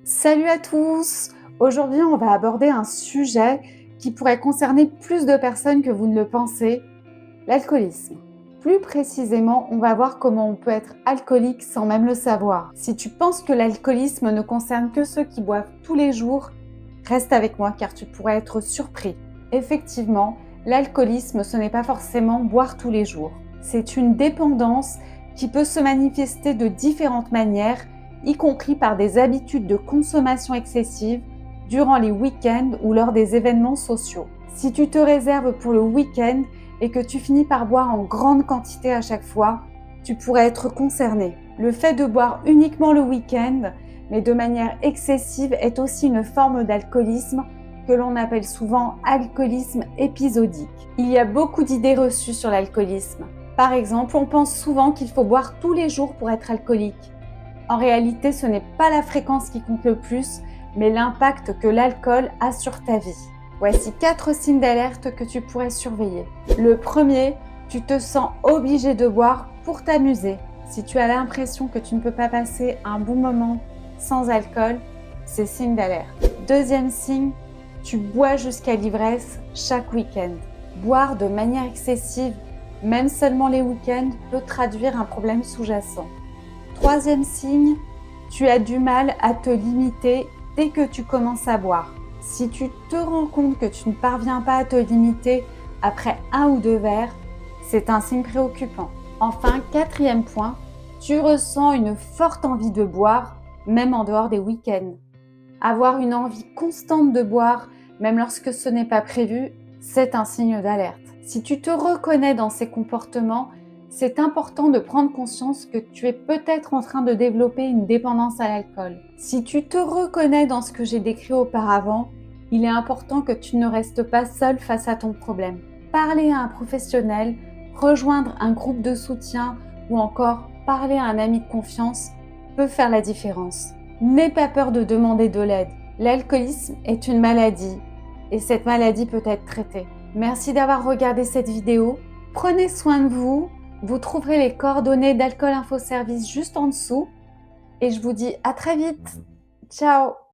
Salut à tous! Aujourd'hui, on va aborder un sujet qui pourrait concerner plus de personnes que vous ne le pensez, l'alcoolisme. Plus précisément, on va voir comment on peut être alcoolique sans même le savoir. Si tu penses que l'alcoolisme ne concerne que ceux qui boivent tous les jours, reste avec moi car tu pourrais être surpris. Effectivement, l'alcoolisme, ce n'est pas forcément boire tous les jours. C'est une dépendance qui peut se manifester de différentes manières, y compris par des habitudes de consommation excessive durant les week-ends ou lors des événements sociaux. Si tu te réserves pour le week-end et que tu finis par boire en grande quantité à chaque fois, tu pourrais être concerné. Le fait de boire uniquement le week-end, mais de manière excessive, est aussi une forme d'alcoolisme que l'on appelle souvent alcoolisme épisodique. Il y a beaucoup d'idées reçues sur l'alcoolisme. Par exemple, on pense souvent qu'il faut boire tous les jours pour être alcoolique. En réalité, ce n'est pas la fréquence qui compte le plus, mais l'impact que l'alcool a sur ta vie. Voici 4 signes d'alerte que tu pourrais surveiller. Le premier, tu te sens obligé de boire pour t'amuser. Si tu as l'impression que tu ne peux pas passer un bon moment sans alcool, c'est signe d'alerte. Deuxième signe, tu bois jusqu'à l'ivresse chaque week-end. Boire de manière excessive, même seulement les week-ends, peut traduire un problème sous-jacent. Troisième signe, tu as du mal à te limiter dès que tu commences à boire. Si tu te rends compte que tu ne parviens pas à te limiter après 1 ou 2 verres, c'est un signe préoccupant. Enfin, quatrième point, tu ressens une forte envie de boire, même en dehors des week-ends. Avoir une envie constante de boire, même lorsque ce n'est pas prévu, c'est un signe d'alerte. Si tu te reconnais dans ces comportements, c'est important de prendre conscience que tu es peut-être en train de développer une dépendance à l'alcool. Si tu te reconnais dans ce que j'ai décrit auparavant, il est important que tu ne restes pas seul face à ton problème. Parler à un professionnel, rejoindre un groupe de soutien ou encore parler à un ami de confiance peut faire la différence. N'aie pas peur de demander de l'aide. L'alcoolisme est une maladie et cette maladie peut être traitée. Merci d'avoir regardé cette vidéo. Prenez soin de vous. Vous trouverez les coordonnées d'Alcool Info Service juste en dessous. Et je vous dis à très vite. Ciao!